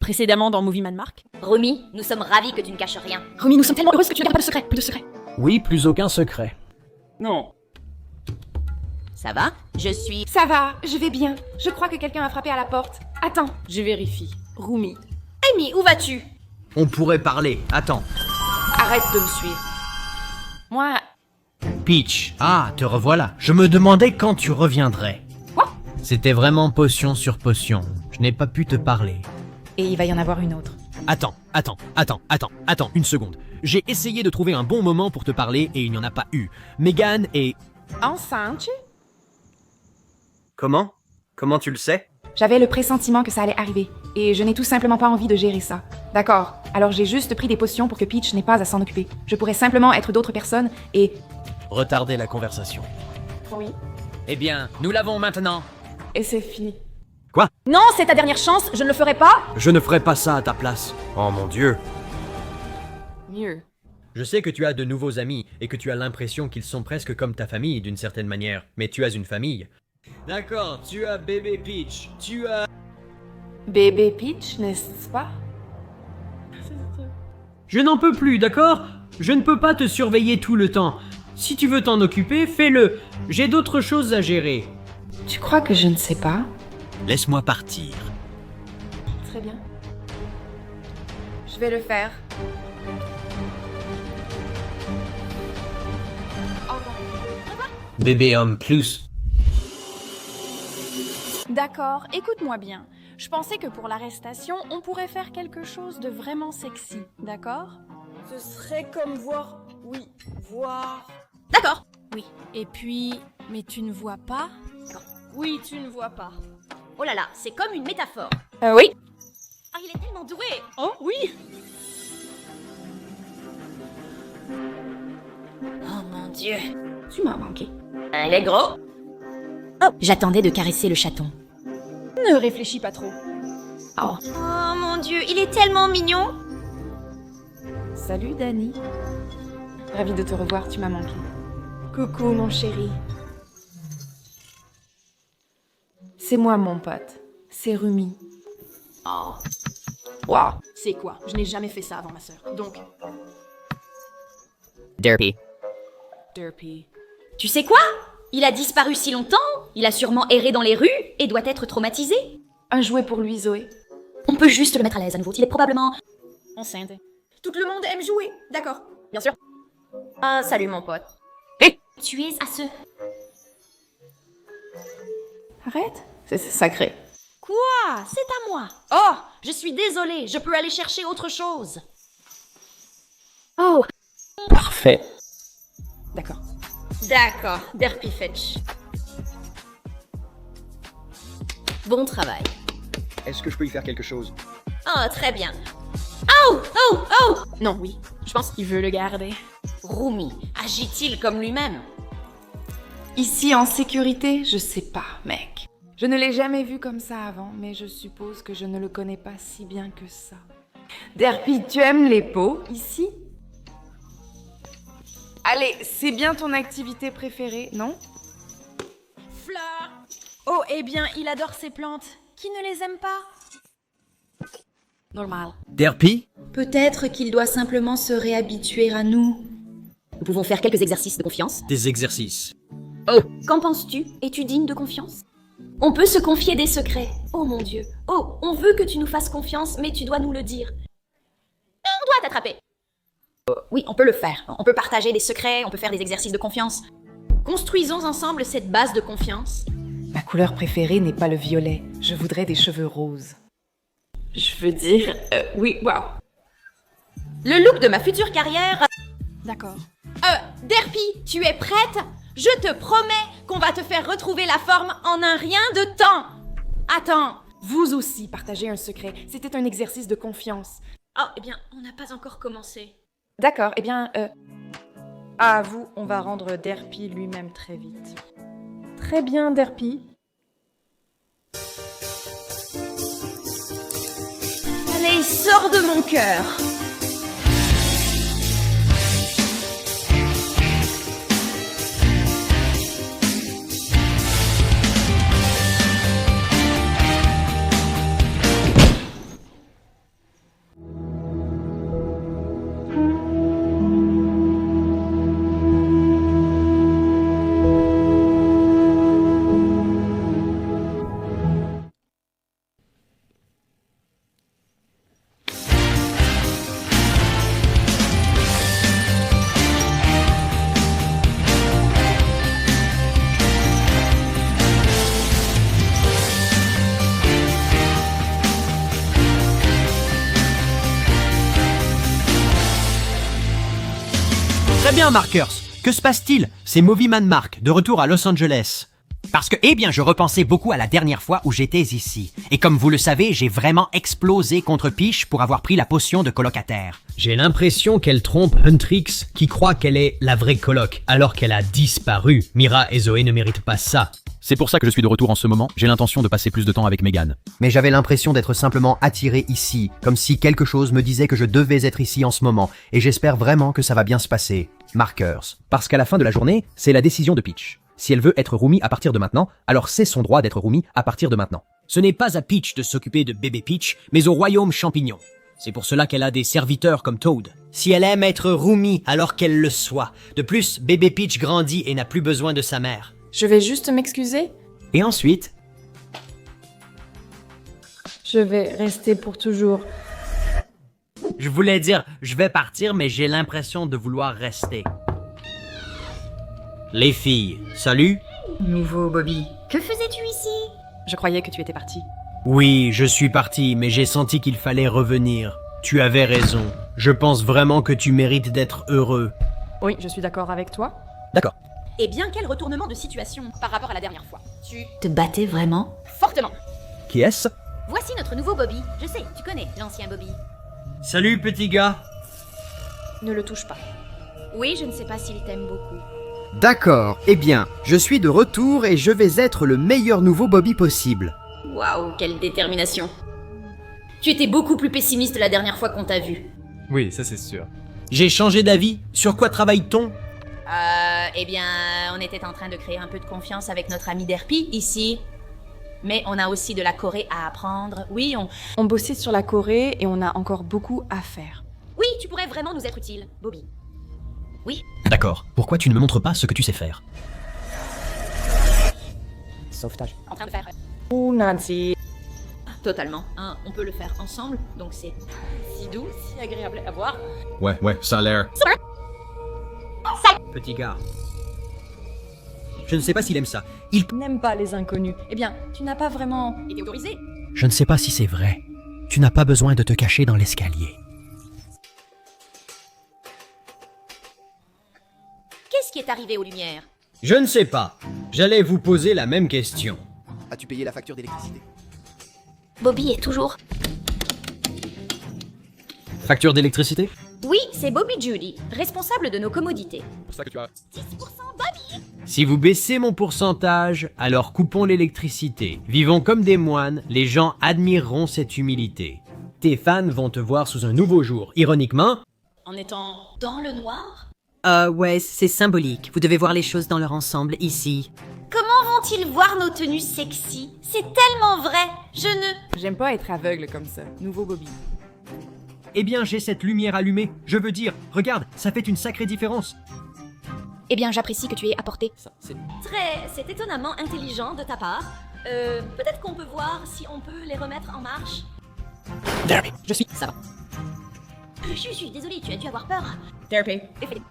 Précédemment dans Movie Man Mark. Rumi, nous sommes ravis que tu ne caches rien. Rumi, nous sommes tellement heureuses que tu ne gardes pas de secret. Plus de secret. Oui, plus aucun secret. Non. Ça va? Je suis... Ça va, je vais bien. Je crois que quelqu'un a frappé à la porte. Attends. Je vérifie. Rumi. Amy, où vas-tu? On pourrait parler. Attends. Arrête de me suivre. Moi... Peach. Ah, te revoilà. Je me demandais quand tu reviendrais. Quoi? C'était vraiment potion sur potion. Je n'ai pas pu te parler. Et il va y en avoir une autre. Attends, une seconde. J'ai essayé de trouver un bon moment pour te parler et il n'y en a pas eu. Megan est... Enceinte? Comment? Comment tu le sais? J'avais le pressentiment que ça allait arriver. Et je n'ai tout simplement pas envie de gérer ça. D'accord. Alors j'ai juste pris des potions pour que Peach n'ait pas à s'en occuper. Je pourrais simplement être d'autres personnes et... Retarder la conversation. Oui. Eh bien, nous l'avons maintenant. Et c'est fini. Non, c'est ta dernière chance, je ne le ferai pas. Je ne ferai pas ça à ta place. Oh mon Dieu. Mieux. Je sais que tu as de nouveaux amis et que tu as l'impression qu'ils sont presque comme ta famille d'une certaine manière. Mais tu as une famille. D'accord, tu as bébé Peach. Tu as... Bébé Peach, n'est-ce pas? Je n'en peux plus, d'accord? Je ne peux pas te surveiller tout le temps. Si tu veux t'en occuper, fais-le. J'ai d'autres choses à gérer. Tu crois que je ne sais pas? Laisse-moi partir. Très bien. Je vais le faire. Bébé homme plus. D'accord, écoute-moi bien. Je pensais que pour l'arrestation, on pourrait faire quelque chose de vraiment sexy, d'accord? Ce serait comme voir... Oui, voir... D'accord. Oui. Et puis... Mais tu ne vois pas? Oui, tu ne vois pas. Oh là là, c'est comme une métaphore. Oui. Ah, il est tellement doué. Oh, oui! Oh mon Dieu. Tu m'as manqué. Il est gros. Oh, j'attendais de caresser le chaton. Ne réfléchis pas trop. Oh. Oh mon Dieu, il est tellement mignon. Salut, Dani. Ravie de te revoir, tu m'as manqué. Coucou, mon chéri. C'est moi, mon pote. C'est Rumi. Oh. Waouh. C'est quoi? Je n'ai jamais fait ça avant ma sœur. Donc, Derpy. Derpy. Tu sais quoi? Il a disparu si longtemps, il a sûrement erré dans les rues et doit être traumatisé. Un jouet pour lui, Zoé. On peut juste le mettre à l'aise à nouveau, il est probablement... Enceinte. Tout le monde aime jouer, d'accord. Bien sûr. Ah, salut mon pote. Hé! Tu es à ce... Arrête. C'est sacré. Quoi? C'est à moi. Oh, je suis désolée, je peux aller chercher autre chose. Oh. Parfait. D'accord. D'accord, Derpy Fetch. Bon travail. Est-ce que je peux y faire quelque chose? Oh, très bien. Oh, oh, oh! Non, oui. Je pense qu'il veut le garder. Rumi, agit-il comme lui-même? Ici, en sécurité, je sais pas, mec. Je ne l'ai jamais vu comme ça avant, mais je suppose que je ne le connais pas si bien que ça. Derpy, tu aimes les pots, ici? Allez, c'est bien ton activité préférée, non? Fleur! Oh, eh bien, il adore ces plantes. Qui ne les aime pas? Normal. Derpy? Peut-être qu'il doit simplement se réhabituer à nous. Nous pouvons faire quelques exercices de confiance. Des exercices. Oh, qu'en penses-tu? Es-tu digne de confiance? On peut se confier des secrets. Oh mon Dieu. Oh, on veut que tu nous fasses confiance, mais tu dois nous le dire. On doit t'attraper. Oui, on peut le faire. On peut partager des secrets, on peut faire des exercices de confiance. Construisons ensemble cette base de confiance. Ma couleur préférée n'est pas le violet. Je voudrais des cheveux roses. Je veux dire... oui, waouh. Le look de ma future carrière... D'accord. Derpy, tu es prête? Je te promets qu'on va te faire retrouver la forme en un rien de temps. Attends, vous aussi partagez un secret. C'était un exercice de confiance. Oh, eh bien, on n'a pas encore commencé. D'accord, eh bien, À vous, on va rendre Derpy lui-même très vite. très bien, Derpy. Allez, sors de mon cœur. Très bien, Markers. Que se passe-t-il? C'est Movieman Mark, de retour à Los Angeles. Parce que, eh bien, je repensais beaucoup à la dernière fois où j'étais ici. Et comme vous le savez, j'ai vraiment explosé contre Peach pour avoir pris la potion de colocataire. J'ai l'impression qu'elle trompe Huntrix, qui croit qu'elle est la vraie coloc, alors qu'elle a disparu. Mira et Zoé ne méritent pas ça. C'est pour ça que je suis de retour en ce moment. J'ai l'intention de passer plus de temps avec Megan. Mais j'avais l'impression d'être simplement attiré ici, comme si quelque chose me disait que je devais être ici en ce moment, et j'espère vraiment que ça va bien se passer. Markers. Parce qu'à la fin de la journée, c'est la décision de Peach. Si elle veut être roomie à partir de maintenant, alors c'est son droit d'être roomie à partir de maintenant. Ce n'est pas à Peach de s'occuper de bébé Peach, mais au royaume champignon. C'est pour cela qu'elle a des serviteurs comme Toad. Si elle aime être roomie, alors qu'elle le soit. De plus, bébé Peach grandit et n'a plus besoin de sa mère. Je vais juste m'excuser. Et ensuite, Je vais rester pour toujours. Je voulais dire, je vais partir, mais j'ai l'impression de vouloir rester. les filles, salut. Nouveau Bobby. Que faisais-tu ici? Je croyais que tu étais parti. Oui, je suis parti, mais j'ai senti qu'il fallait revenir. Tu avais raison. Je pense vraiment que tu mérites d'être heureux. Oui, je suis d'accord avec toi. D'accord. Eh bien, quel retournement de situation par rapport à la dernière fois. Tu te battais vraiment? Fortement. Qui est-ce? Voici notre nouveau Bobby. Je sais, tu connais l'ancien Bobby. Salut, petit gars. Ne le touche pas. Oui, je ne sais pas s'il t'aime beaucoup. D'accord, eh bien, je suis de retour et je vais être le meilleur nouveau Bobby possible. Waouh, quelle détermination. Tu étais beaucoup plus pessimiste la dernière fois qu'on t'a vu. Oui, ça c'est sûr. J'ai changé d'avis. Sur quoi travaille-t-on? Eh bien, on était en train de créer un peu de confiance avec notre ami Derpy, ici. Mais on a aussi de la Corée à apprendre. Oui, On bossait sur la Corée et on a encore beaucoup à faire. Oui, tu pourrais vraiment nous être utile, Bobby. D'accord. Pourquoi tu ne me montres pas ce que tu sais faire? Sauvetage. En train de faire... Oh, Nancy. Totalement. On peut le faire ensemble, donc c'est si doux, si agréable à voir. Ouais, ça a l'air. Petit gars. Je ne sais pas s'il aime ça. Il... N'aime pas les inconnus. Eh bien, tu n'as pas vraiment... Et t'es autorisé. Je ne sais pas si c'est vrai. Tu n'as pas besoin de te cacher dans l'escalier. Qu'est-ce qui est arrivé aux lumières? Je ne sais pas. J'allais vous poser la même question. As-tu payé la facture d'électricité? Bobby est toujours... Facture d'électricité? Oui, c'est Bobby Judy, responsable de nos commodités. C'est pour ça que tu as... 10% Bobby! Si vous baissez mon pourcentage, alors coupons l'électricité. Vivons comme des moines, les gens admireront cette humilité. Tes fans vont te voir sous un nouveau jour. Ironiquement... En étant dans le noir? Ouais, c'est symbolique. Vous devez voir les choses dans leur ensemble, ici. Comment vont-ils voir nos tenues sexy? C'est tellement vrai! Je ne... J'aime pas être aveugle comme ça. Nouveau Bobby. Eh bien, j'ai cette lumière allumée. Je veux dire, regarde, ça fait une sacrée différence. Eh bien, j'apprécie que tu aies apporté. Ça, c'est... C'est étonnamment intelligent de ta part. Peut-être qu'on peut voir si on peut les remettre en marche. Derpy, Ça va. Je suis désolée, tu as dû avoir peur. Derpy.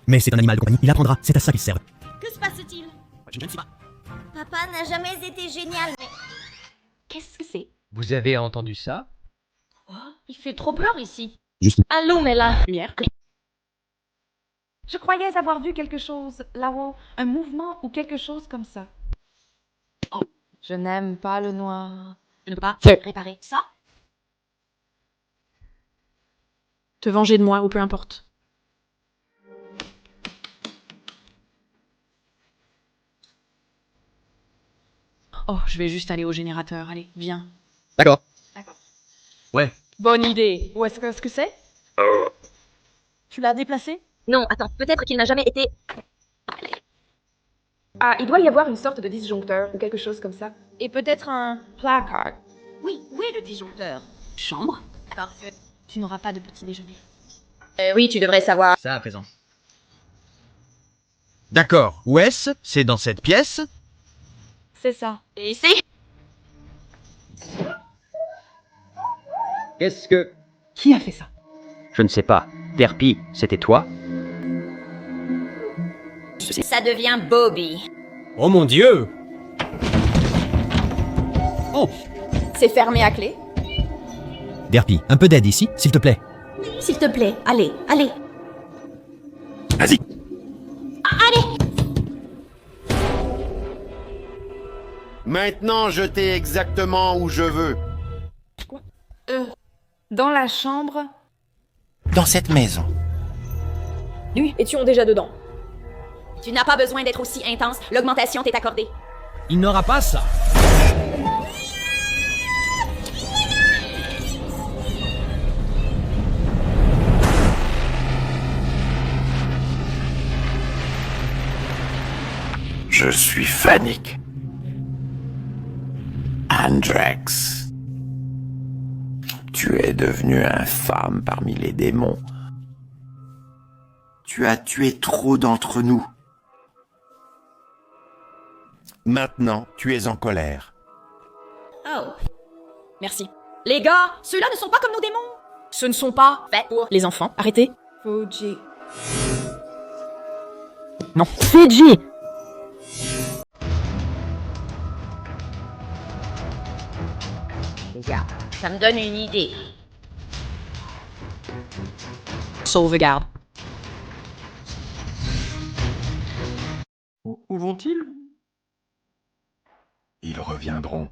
Mais c'est un animal de compagnie, il apprendra, c'est à ça qu'il sert. Que se passe-t-il? Je ne sais pas. Papa n'a jamais été génial, mais... Qu'est-ce que c'est? Vous avez entendu ça? Il fait trop peur ici. Juste... Allons, mais la Lumière. Je croyais avoir vu quelque chose là-haut. Un mouvement ou quelque chose comme ça. Oh. Je n'aime pas le noir. Je ne peux pas réparer ça. Te venger de moi ou peu importe. Oh, je vais juste aller au générateur. Allez, viens. D'accord. Ouais. Bonne idée. Où est-ce que c'est? Tu l'as déplacé? Non, attends, peut-être qu'il n'a jamais été... Ah, il doit y avoir une sorte de disjoncteur ou quelque chose comme ça. Et peut-être un placard. Oui, où est le disjoncteur? Chambre? Parfait. Tu n'auras pas de petit déjeuner. Oui, tu devrais savoir. Ça à présent. D'accord, où est-ce? C'est dans cette pièce? C'est ça. Et ici? Qu'est-ce que... Qui a fait ça? Je ne sais pas. Derpy, c'était toi? Ça devient Bobby. Oh mon Dieu! C'est fermé à clé. Derpy, un peu d'aide ici, s'il te plaît. S'il te plaît, allez, allez. Vas-y. Maintenant, je t'ai exactement où je veux. Dans la chambre. Dans cette maison. Nous étions déjà dedans. Tu n'as pas besoin d'être aussi intense, l'augmentation t'est accordée. Il n'aura pas ça. Je suis Fanic. Andrex. Tu es devenu infâme parmi les démons. Tu as tué trop d'entre nous. Maintenant, tu es en colère. Oh. Merci. Les gars, ceux-là ne sont pas comme nos démons. Ce ne sont pas faits pour les enfants. Arrêtez. Fuji. Non. Fidji. Regarde, ça me donne une idée. Sauvegarde. Où vont-ils? Ils reviendront.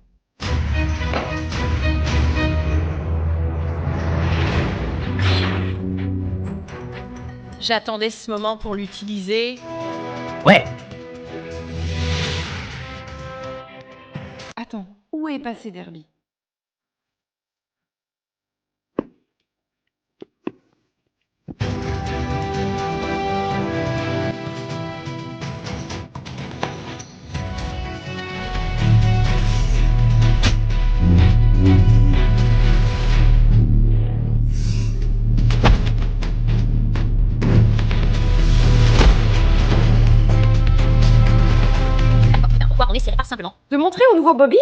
J'attendais ce moment pour l'utiliser. Ouais. Attends, où est passé Derby? Pourquoi on n'essaierait pas simplement De montrer au nouveau Bobby?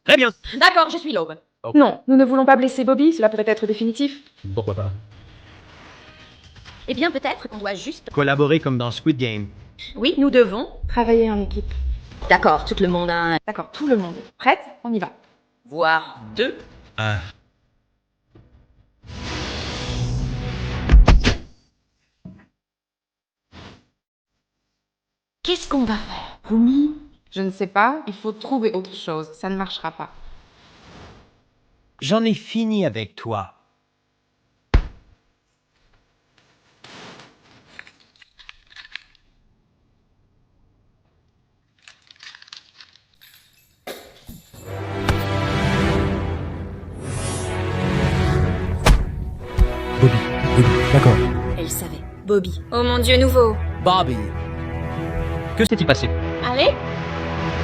Très bien. D'accord, je suis l'aube. Non, nous ne voulons pas blesser Bobby, cela pourrait être définitif. Pourquoi pas? Eh bien, peut-être qu'on doit juste... Collaborer comme dans Squid Game. Oui, nous devons. Travailler en équipe. D'accord, tout le monde a... D'accord, tout le monde. Prête? On y va. Voire 2. Qu'est-ce qu'on va faire? Rumi? Je ne sais pas, il faut trouver autre chose. Ça ne marchera pas. J'en ai fini avec toi. Bobby, d'accord. Elle savait. Bobby. Oh mon dieu, nouveau. Bobby. Que s'est-il passé? Allez.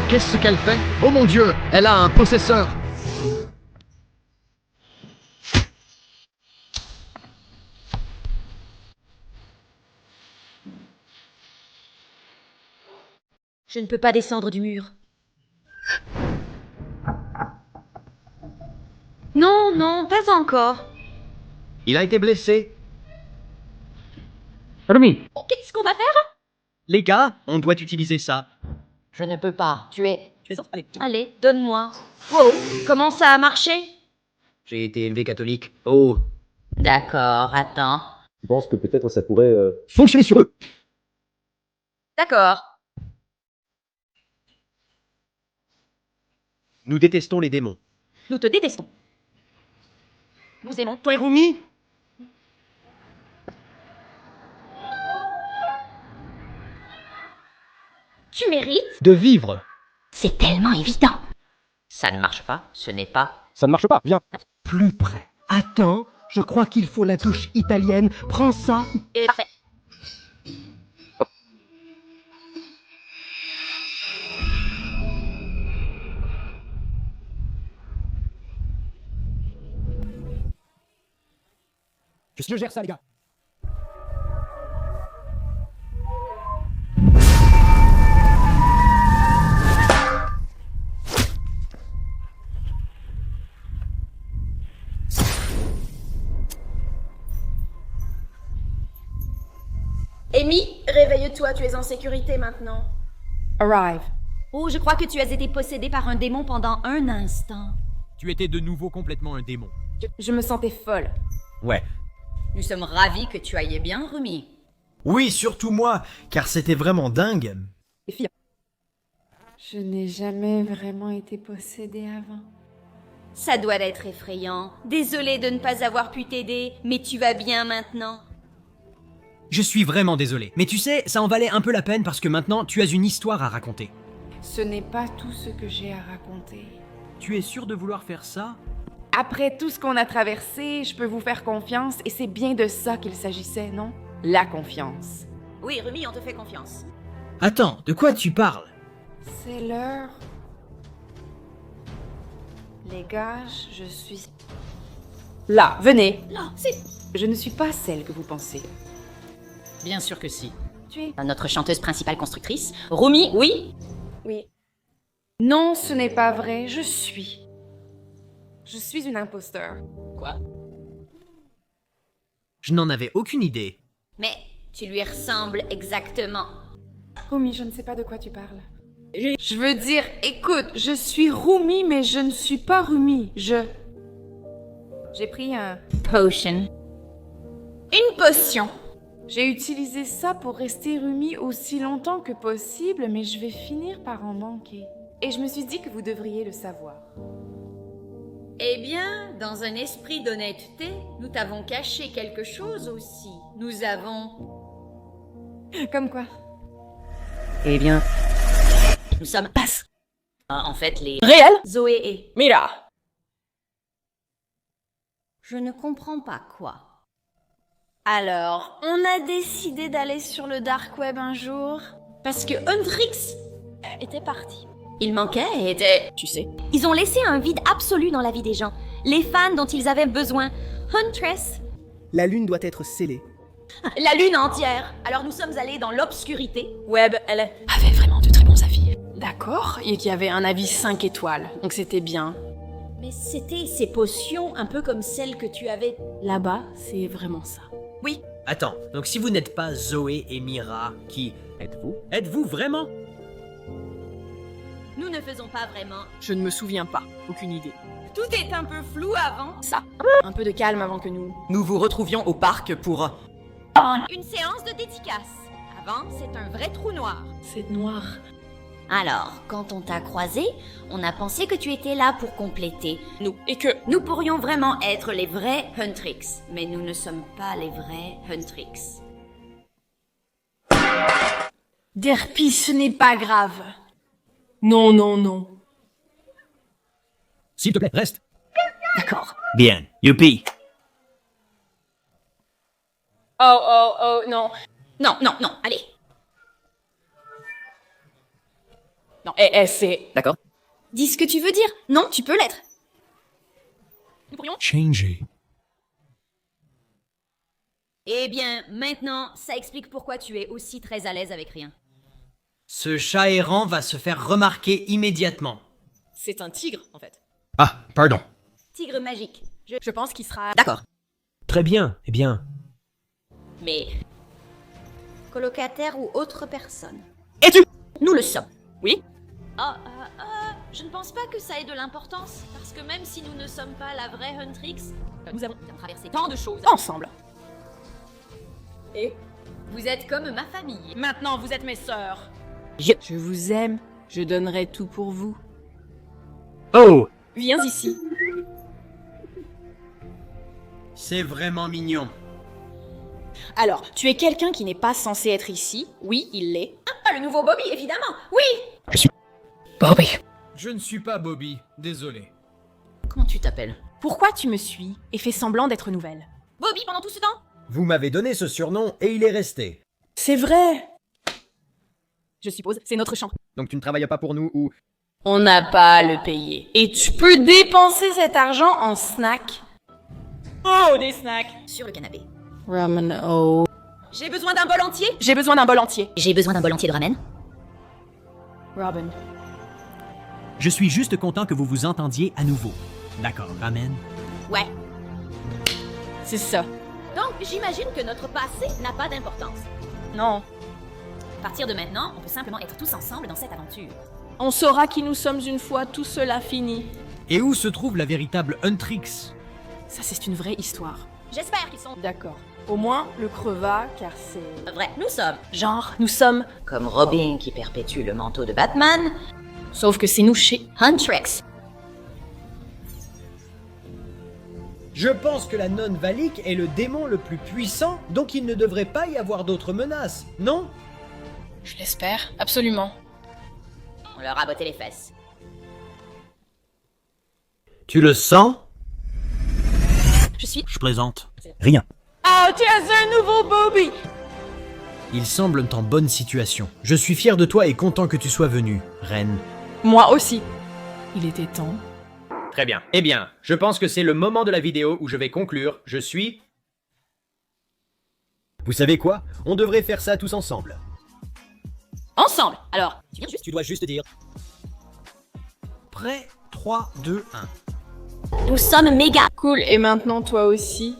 Qu'est-ce qu'elle fait? Oh mon Dieu, elle a un possesseur. Je ne peux pas descendre du mur. Non, non, pas encore. Il a été blessé. Rumi. Qu'est-ce qu'on va faire? Les gars, on doit utiliser ça. Je ne peux pas. Tu es Allez. Allez, donne-moi. Wow, comment ça a marché? J'ai été élevé catholique. Oh. D'accord, attends. Je pense que peut-être ça pourrait... Fonctionnez sur eux. D'accord. Nous détestons les démons. Nous te détestons. Nous aimons. Toi et Rumi? Tu mérites. De vivre. C'est tellement évident. Ça ne marche pas, ce n'est pas... Ça ne marche pas, viens. Plus près. Attends, je crois qu'il faut la touche italienne. Prends ça. Et parfait. Je gère ça, les gars. Amy, réveille-toi, tu es en sécurité maintenant. Arrive. Oh, je crois que tu as été possédée par un démon pendant un instant. Tu étais de nouveau complètement un démon. Je me sentais folle. Ouais. Nous sommes ravis que tu ailles bien, Rumi. Oui, surtout moi, car c'était vraiment dingue. Les filles. Je n'ai jamais vraiment été possédée avant. Ça doit être effrayant. Désolée de ne pas avoir pu t'aider, mais tu vas bien maintenant. Je suis vraiment désolé. Mais tu sais, ça en valait un peu la peine parce que maintenant, tu as une histoire à raconter. Ce n'est pas tout ce que j'ai à raconter. Tu es sûr de vouloir faire ça? Après tout ce qu'on a traversé, je peux vous faire confiance et c'est bien de ça qu'il s'agissait, non? La confiance. Oui, Rumi, on te fait confiance. Attends, de quoi tu parles? C'est l'heure. Les gars, je suis... Là, venez. Là, c'est... Je ne suis pas celle que vous pensez. Bien sûr que si. Tu es... Notre chanteuse principale constructrice, Rumi, oui? Oui. Non, ce n'est pas vrai, je suis une imposteur. Quoi? Je n'en avais aucune idée. Mais tu lui ressembles exactement. Rumi, je ne sais pas de quoi tu parles. Je veux dire, écoute, je suis Rumi, mais je ne suis pas Rumi. J'ai pris un... Potion. Une potion. J'ai utilisé ça pour rester Rumi aussi longtemps que possible, mais je vais finir par en manquer. Et je me suis dit que vous devriez le savoir. Eh bien, dans un esprit d'honnêteté, nous t'avons caché quelque chose aussi. Nous avons... Comme quoi? Eh bien... Nous sommes... Passe. En fait, les... Réel? Zoé et... Mira. Je ne comprends pas quoi. Alors, on a décidé d'aller sur le dark web un jour parce que Huntrix était parti. Il manquait et était... Tu sais. Ils ont laissé un vide absolu dans la vie des gens. Les fans dont ils avaient besoin. Huntress. La lune doit être scellée. La lune entière. Alors nous sommes allés dans l'obscurité. Web, elle est... Avait vraiment de très bons avis. D'accord, et qu'il y avait un avis 5 étoiles, donc c'était bien. Mais c'était ces potions un peu comme celles que tu avais... Là-bas, c'est vraiment ça. Oui. Attends, donc si vous n'êtes pas Zoé et Mira, qui êtes-vous? Êtes-vous vraiment? Nous ne faisons pas vraiment. Je ne me souviens pas, aucune idée. Tout est un peu flou avant. Ça, un peu de calme avant que nous... Nous vous retrouvions au parc pour... Une séance de dédicace. Avant, c'est un vrai trou noir. C'est noir. Alors, quand on t'a croisé, on a pensé que tu étais là pour compléter. nous. Et que... Nous pourrions vraiment être les vrais Huntrix, mais nous ne sommes pas les vrais Huntrix. Derpy, ce n'est pas grave. Non, non, non. S'il te plaît, reste. D'accord. Bien, youpi. Oh, non. Non, non, non, allez. Non, c'est... D'accord. Dis ce que tu veux dire. Non, tu peux l'être. Nous pourrions... Changer. Eh bien, maintenant, ça explique pourquoi tu es aussi très à l'aise avec rien. Ce chat errant va se faire remarquer immédiatement. C'est un tigre, en fait. Ah, pardon. Tigre magique. Je pense qu'il sera... D'accord. Très bien, eh bien... Mais... colocataire ou autre personne. Et tu... Nous le sommes. Oui? Je ne pense pas que ça ait de l'importance, parce que même si nous ne sommes pas la vraie Huntrix, Nous avons traversé tant de choses. Ensemble. Et... Vous êtes comme ma famille. Maintenant, vous êtes mes sœurs. Je vous aime. Je donnerai tout pour vous. Oh! Viens ici. C'est vraiment mignon. Alors, tu es quelqu'un qui n'est pas censé être ici. Oui, il l'est. Ah, le nouveau Bobby, évidemment. Oui. Bobby. Je ne suis pas Bobby, désolé. Comment tu t'appelles? Pourquoi tu me suis et fais semblant d'être nouvelle? Bobby, pendant tout ce temps? Vous m'avez donné ce surnom et il est resté. C'est vrai. Je suppose, c'est notre champ. Donc tu ne travailles pas pour nous ou... On n'a pas à le payer. Et tu peux dépenser cet argent en snacks. Oh, des snacks. Sur le canapé. Ramen, oh. J'ai besoin d'un bol entier. J'ai besoin d'un bol entier. J'ai besoin d'un bol entier de ramen. Robin. Je suis juste content que vous vous entendiez à nouveau. D'accord, ramen. Ouais. C'est ça. Donc, j'imagine que notre passé n'a pas d'importance. Non. À partir de maintenant, on peut simplement être tous ensemble dans cette aventure. On saura qui nous sommes une fois tout cela fini. Et où se trouve la véritable Huntrix? Ça, c'est une vraie histoire. J'espère qu'ils sont D'accord. Au moins, le creva, car c'est... vrais. Nous sommes Genre, nous sommes... Comme Robin qui perpétue le manteau de Batman. Sauf que c'est nous chez Huntrix. Je pense que la nonne Valik est le démon le plus puissant, donc il ne devrait pas y avoir d'autres menaces, non? Je l'espère, absolument. On leur a botté les fesses. Tu le sens? Je plaisante. Rien. Oh, tu as un nouveau Bobby! Ils semblent en bonne situation. Je suis fier de toi et content que tu sois venu, reine. Moi aussi. Il était temps. Très bien. Eh bien, je pense que c'est le moment de la vidéo où je vais conclure. Je suis... Vous savez quoi? On devrait faire ça tous ensemble. Ensemble. Alors, tu viens juste. Tu dois juste dire... Prêt? 3, 2, 1. Nous sommes méga. Cool, et maintenant toi aussi?